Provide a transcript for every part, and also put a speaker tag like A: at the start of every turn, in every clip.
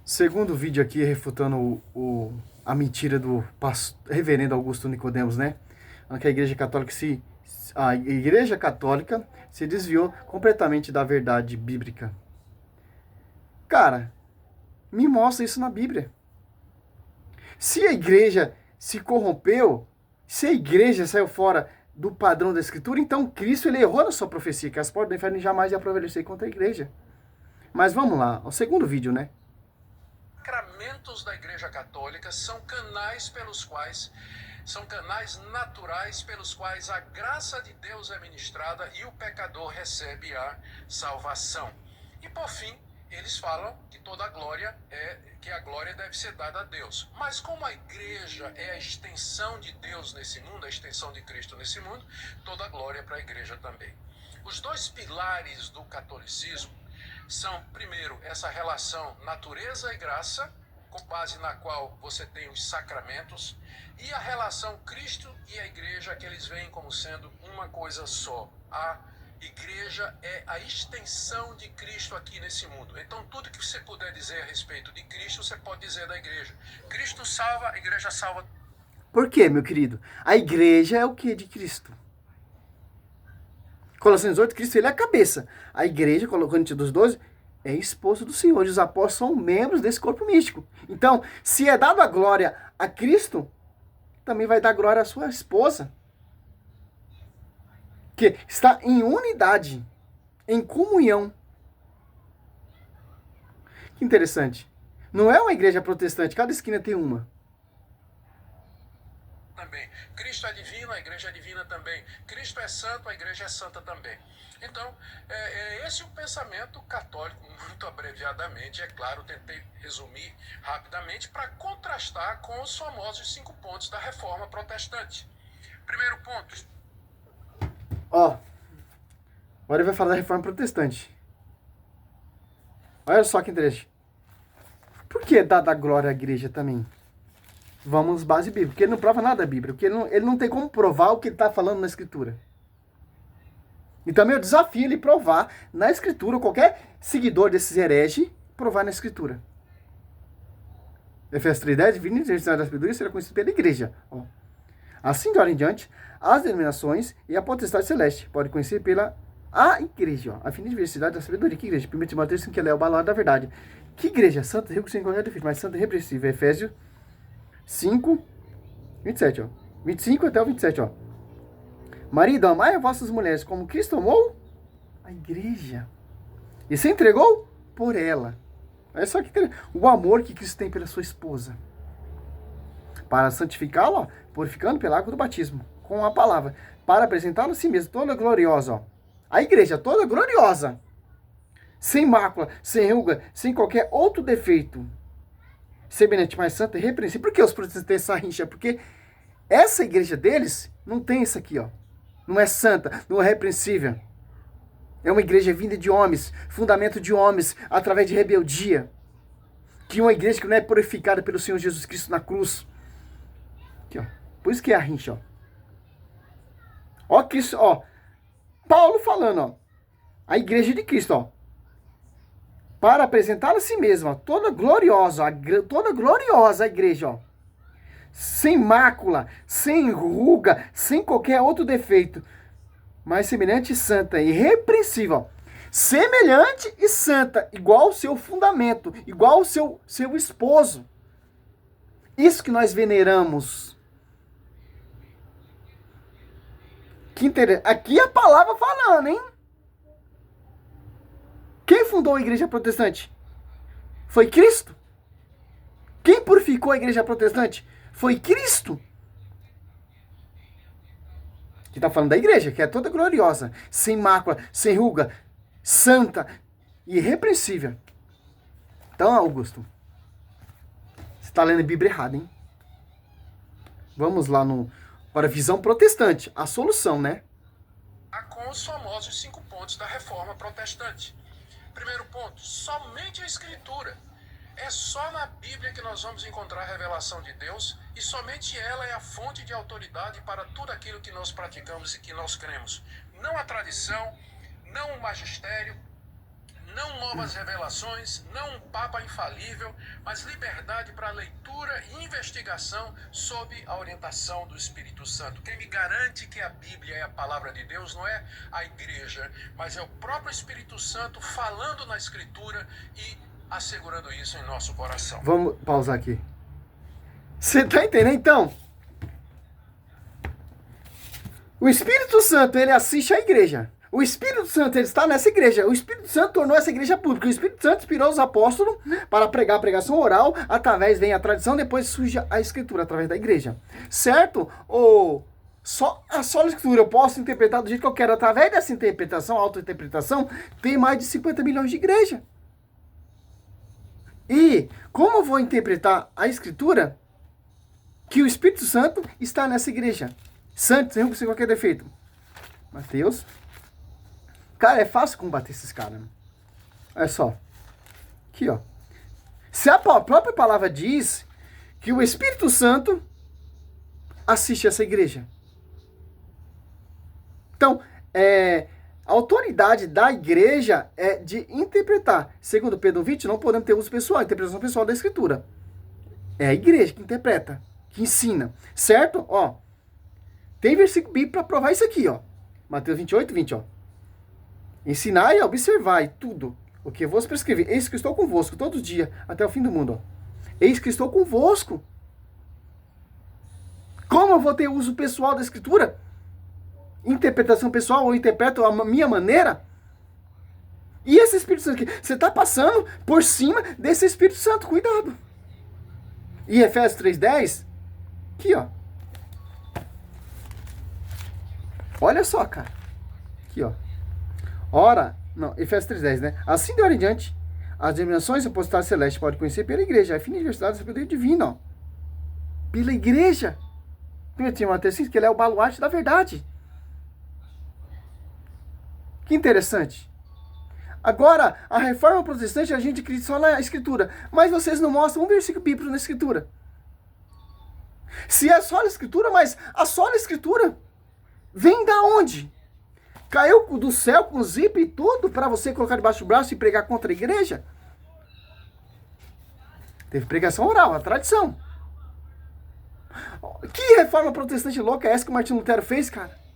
A: Segundo vídeo aqui, refutando a mentira do reverendo Augusto Nicodemos, né? Que a igreja católica se desviou completamente da verdade bíblica. Cara, me mostra isso na Bíblia. Se a igreja se corrompeu, se a igreja saiu fora do padrão da Escritura, então Cristo ele errou na sua profecia, que as portas do inferno jamais iam prevalecer contra a igreja. Mas vamos lá, o segundo vídeo, né?
B: Sacramentos da Igreja Católica são canais naturais pelos quais a graça de Deus é ministrada e o pecador recebe a salvação. E por fim, eles falam que que a glória deve ser dada a Deus. Mas como a igreja é a extensão de Deus nesse mundo, a extensão de Cristo nesse mundo, toda a glória para a igreja também. Os dois pilares do catolicismo são, primeiro, essa relação natureza e graça, com base na qual você tem os sacramentos, e a relação Cristo e a igreja, que eles veem como sendo uma coisa só. A igreja é a extensão de Cristo aqui nesse mundo. Então, tudo que você puder dizer a respeito de Cristo, você pode dizer da igreja. Cristo salva, a igreja salva.
A: Por quê, meu querido? A igreja é o que de Cristo? Colossenses 8, Cristo ele é a cabeça. A igreja, Coríntios 12, é esposa do Senhor. E os apóstolos são membros desse corpo místico. Então, se é dado a glória a Cristo, também vai dar glória à sua esposa. Que está em unidade, em comunhão. Que interessante. Não é uma igreja protestante, cada esquina tem uma.
B: Também. Cristo é divino, a igreja é divina também. Cristo é santo, a igreja é santa também. Então, esse é o pensamento católico, muito abreviadamente, é claro, tentei resumir rapidamente para contrastar com os famosos 5 pontos da reforma protestante. Primeiro ponto.
A: Agora ele vai falar da reforma protestante. Olha só que interessante. Por que dá glória à igreja também? Vamos base bíblica, porque ele não prova nada da Bíblia, porque ele não tem como provar o que ele está falando na Escritura. E também eu desafio ele provar na Escritura, qualquer seguidor desses hereges, provar na Escritura. Efésios 3:10, vindo de da sabedoria será conhecido pela igreja. Assim de hora em diante, as denominações e a potestade celeste podem conhecer pela a igreja, a fim de diversidade da sabedoria. Que igreja? 1 Timóteo 5, que ela é o baluarte da verdade. Que igreja? Santa, rico, sem qualquer defeito, mas santa e repressiva. Efésios 5, 27, 25 até o 27, Marido, amai as vossas mulheres como Cristo amou a igreja e se entregou por ela. Olha só que o amor que Cristo tem pela sua esposa. Para santificá-la, purificando pela água do batismo, com a palavra, para apresentá-la a si mesma, toda gloriosa. A igreja toda gloriosa, sem mácula, sem ruga, sem qualquer outro defeito. Semelhante, mais santa e repreensível. Por que os protestantes têm essa rincha? Porque essa igreja deles não tem isso aqui, Não é santa, não é repreensível. É uma igreja vinda de homens, fundamento de homens, através de rebeldia. Que uma igreja que não é purificada pelo Senhor Jesus Cristo na cruz. Aqui, Por isso que é a rincha, Cristo, Paulo falando, A igreja de Cristo, para apresentá-la a si mesma, toda gloriosa a igreja, sem mácula, sem ruga, sem qualquer outro defeito, mas semelhante e santa, irrepreensível. Semelhante e santa, igual ao seu fundamento, igual ao seu esposo. Isso que nós veneramos. Que interessante. Aqui a palavra falando, hein? Quem fundou a igreja protestante? Foi Cristo. Quem purificou a igreja protestante? Foi Cristo. Que está falando da igreja, que é toda gloriosa, sem mácula, sem ruga, santa e irrepreensível. Então, Augusto, você está lendo a Bíblia errada, hein? Vamos lá para a visão protestante, a solução, né?
B: Com os famosos 5 pontos da reforma protestante. Primeiro ponto, somente a Escritura. É só na Bíblia que nós vamos encontrar a revelação de Deus e somente ela é a fonte de autoridade para tudo aquilo que nós praticamos e que nós cremos. Não a tradição, não o magistério, não novas revelações, não um papa infalível, mas liberdade para leitura e investigação sob a orientação do Espírito Santo. Quem me garante que a Bíblia é a palavra de Deus não é a igreja, mas é o próprio Espírito Santo falando na Escritura e assegurando isso em nosso coração.
A: Vamos pausar aqui. Você tá entendendo, então? O Espírito Santo, ele assiste a igreja. O Espírito Santo, ele está nessa igreja. O Espírito Santo tornou essa igreja pública. O Espírito Santo inspirou os apóstolos para pregar a pregação oral. Através vem a tradição, depois surge a escritura, através da igreja. Certo? Ou só a escritura eu posso interpretar do jeito que eu quero. Através dessa interpretação, autointerpretação, tem mais de 50 milhões de igrejas. E como eu vou interpretar a escritura que o Espírito Santo está nessa igreja? Santo, sem qualquer defeito. Mateus. Cara, é fácil combater esses caras. Né? Olha só. Aqui, ó. Se a própria palavra diz que o Espírito Santo assiste essa igreja. Então, a autoridade da igreja é de interpretar. Segundo Pedro 20, não podemos ter uso pessoal, interpretação pessoal da escritura. É a igreja que interpreta, que ensina. Certo? Ó. Tem versículo bíblico para provar isso aqui, ó. Mateus 28, 20, ó. Ensinar e observar e tudo o que vos prescrevi. Eis que estou convosco todo dia, até o fim do mundo. Ó. Eis que estou convosco. Como eu vou ter uso pessoal da escritura? Interpretação pessoal, ou interpreto a minha maneira? E esse Espírito Santo aqui? Você está passando por cima desse Espírito Santo. Cuidado. E Efésios 3:10, aqui, ó. Olha só, cara. Aqui, ó. Ora, não, Efésios 3:10, né? Assim de hora em diante, as denominações aposentadas celestes podem conhecer pela igreja. A fim de universidade da sabedoria divina, ó. Pela igreja. 1 Timóteo 5, que ele é o baluarte da verdade. Que interessante. Agora, a reforma protestante, a gente acredita só na escritura. Mas vocês não mostram um versículo bíblico na escritura. Se é só a escritura, mas a só a escritura vem da onde? Caiu do céu com zip e tudo para você colocar debaixo do braço e pregar contra a igreja? Teve pregação oral, a tradição. Que reforma protestante louca é essa que o Martinho Lutero fez, cara?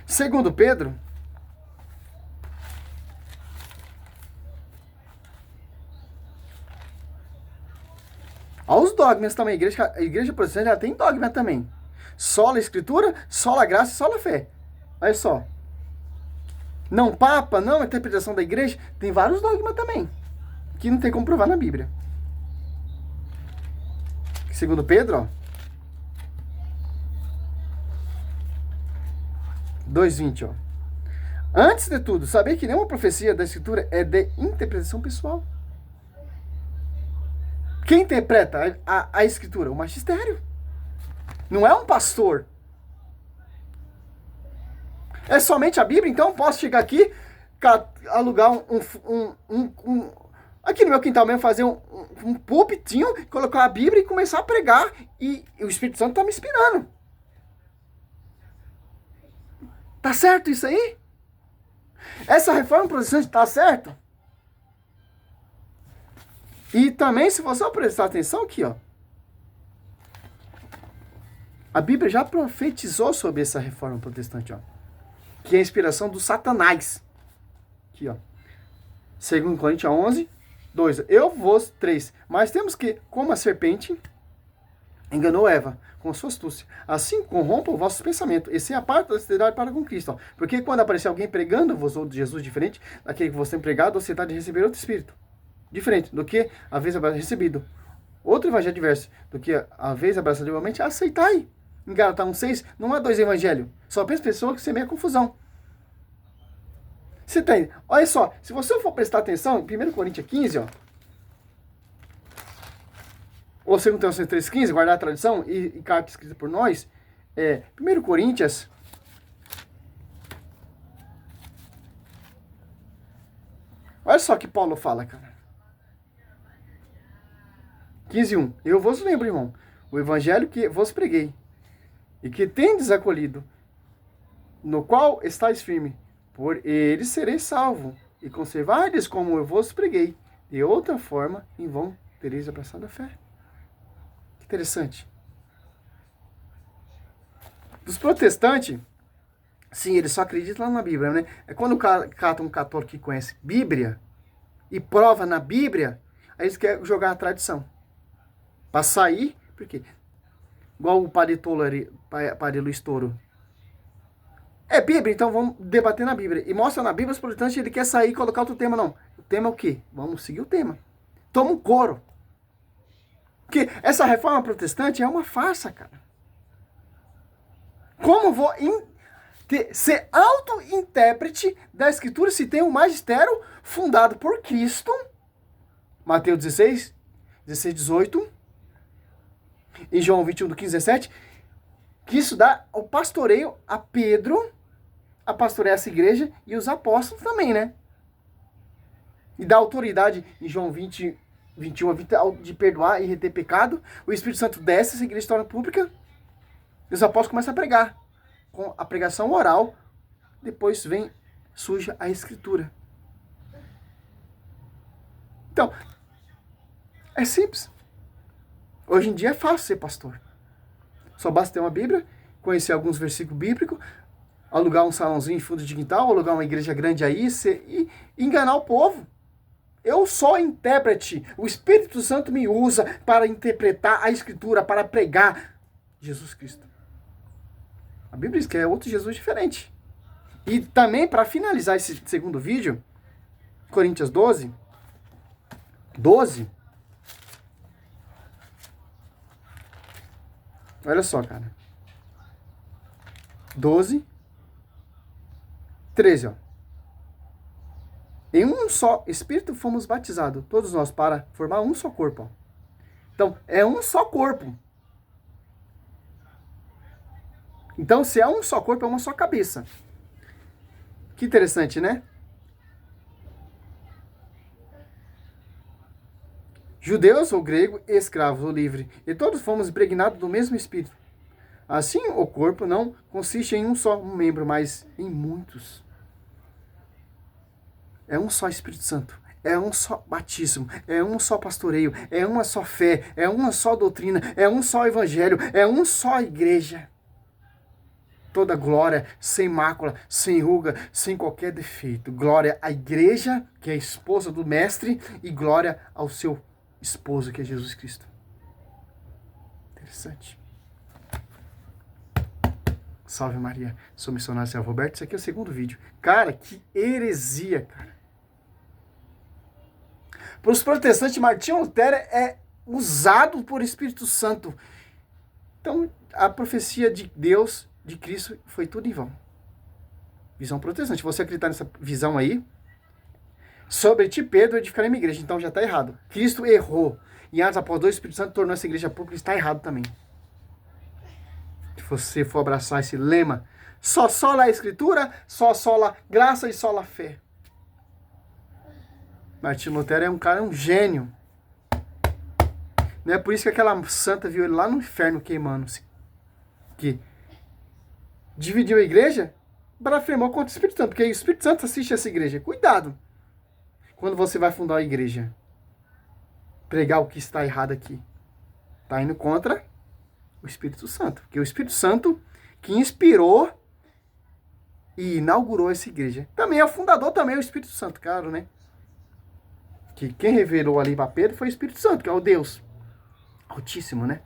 A: Segundo Pedro, aos dogmas também. A igreja protestante já tem dogma também. Sola a escritura, sola a graça e sola a fé. Olha só. Não papa, não a interpretação da igreja. Tem vários dogmas também. Que não tem como provar na Bíblia. Segundo Pedro, ó. 2:20, ó. Antes de tudo, saber que nenhuma profecia da escritura é de interpretação pessoal. Quem interpreta a escritura? O magistério. Não é um pastor. É somente a Bíblia, então posso chegar aqui, alugar aqui no meu quintal mesmo, fazer um púlpitinho, colocar a Bíblia e começar a pregar. E o Espírito Santo está me inspirando. Tá certo isso aí? Essa reforma protestante tá certo? E também, se você prestar atenção aqui, ó. A Bíblia já profetizou sobre essa reforma protestante, ó. Que é a inspiração do Satanás. Aqui, ó. 2 Coríntios 11, 2. Eu vos, 3. Mas temos que, como a serpente enganou Eva com sua astúcia, assim corrompa o vosso pensamento, e se aparta da cidade para com Cristo. Ó. Porque quando aparecer alguém pregando-vos outro Jesus diferente daquele que você tem pregado, você está de receber outro espírito. Diferente do que a vez recebido. Outro evangelho diverso do que a vez abraçado igualmente, aceitai. Em Gálatas 1:6, não há dois evangelhos. Só pensa pessoa que semeia confusão. Você tem, olha só, se você for prestar atenção, em 1 Coríntios 15, ó, ou 2 Tessalonicenses 3:15, guardar a tradição e carta escrita por nós, 1 Coríntios, olha só que Paulo fala, cara. 15:1, eu vos lembro, irmão, o evangelho que vos preguei, e que tendes acolhido, no qual estáis firme, por eles sereis salvo, e conservardes como eu vos preguei. De outra forma, em vão tereis abraçado a fé. Que interessante. Dos protestantes, sim, eles só acreditam lá na Bíblia, né? É quando um católico que conhece Bíblia e prova na Bíblia, aí eles querem jogar a tradição. Para sair, por quê? Igual o padre Luiz Toro. É Bíblia, então vamos debater na Bíblia. E mostra na Bíblia, os protestantes, ele quer sair e colocar outro tema, não. O tema é o quê? Vamos seguir o tema. Toma um coro. Porque essa reforma protestante é uma farsa, cara. Como vou ser auto-intérprete da Escritura se tem um magistério fundado por Cristo, Mateus 16, 18, em João 21, do 15, 17, que isso dá o pastoreio a Pedro, a pastorear essa igreja, e os apóstolos também, né? E dá autoridade em João 20, 21 a 20, de perdoar e reter pecado. O Espírito Santo desce, essa igreja se torna pública, e os apóstolos começam a pregar. Com a pregação oral, depois surge a Escritura. Então, é simples. Hoje em dia é fácil ser pastor. Só basta ter uma Bíblia, conhecer alguns versículos bíblicos, alugar um salãozinho em fundo de quintal, alugar uma igreja grande aí e enganar o povo. Eu sou intérprete. O Espírito Santo me usa para interpretar a Escritura, para pregar Jesus Cristo. A Bíblia diz que é outro Jesus diferente. E também, para finalizar esse segundo vídeo, Coríntios 12. Olha só, cara. 12, 13, ó. Em um só Espírito fomos batizados, todos nós, para formar um só corpo. Ó. Então, é um só corpo. Então, se é um só corpo, é uma só cabeça. Que interessante, né? Judeus ou grego, escravos ou livre, e todos fomos impregnados do mesmo Espírito. Assim, o corpo não consiste em um só membro, mas em muitos. É um só Espírito Santo, é um só batismo, é um só pastoreio, é uma só fé, é uma só doutrina, é um só evangelho, é um só igreja. Toda glória, sem mácula, sem ruga, sem qualquer defeito. Glória à igreja, que é a esposa do mestre, e glória ao seu esposo, que é Jesus Cristo. Interessante. Salve Maria, sou missionário Céu Roberto. Isso aqui é o segundo vídeo. Cara, que heresia, cara. Para os protestantes, Martinho Lutero é usado por Espírito Santo. Então, a profecia de Deus, de Cristo, foi tudo em vão. Visão protestante. Você acreditar nessa visão aí, sobre ti, Pedro, edificarei minha igreja. Então já está errado. Cristo errou. E Atos após 2, o Espírito Santo tornou essa igreja pública, está errado também. Se você for abraçar esse lema, só sola a Escritura, só sola graça e sola fé. Martinho Lutero é um cara, um gênio. Não é por isso que aquela santa viu ele lá no inferno queimando-se. Que dividiu a igreja, blasfemou contra o Espírito Santo, porque o Espírito Santo assiste essa igreja. Cuidado quando você vai fundar a igreja. Pregar o que está errado aqui. Está indo contra o Espírito Santo. Porque o Espírito Santo que inspirou e inaugurou essa igreja. Também é o fundador, também é o Espírito Santo, claro, né? Que quem revelou ali para Pedro foi o Espírito Santo, que é o Deus Altíssimo, né?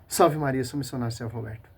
A: Salve Maria, sou missionário Céu Roberto.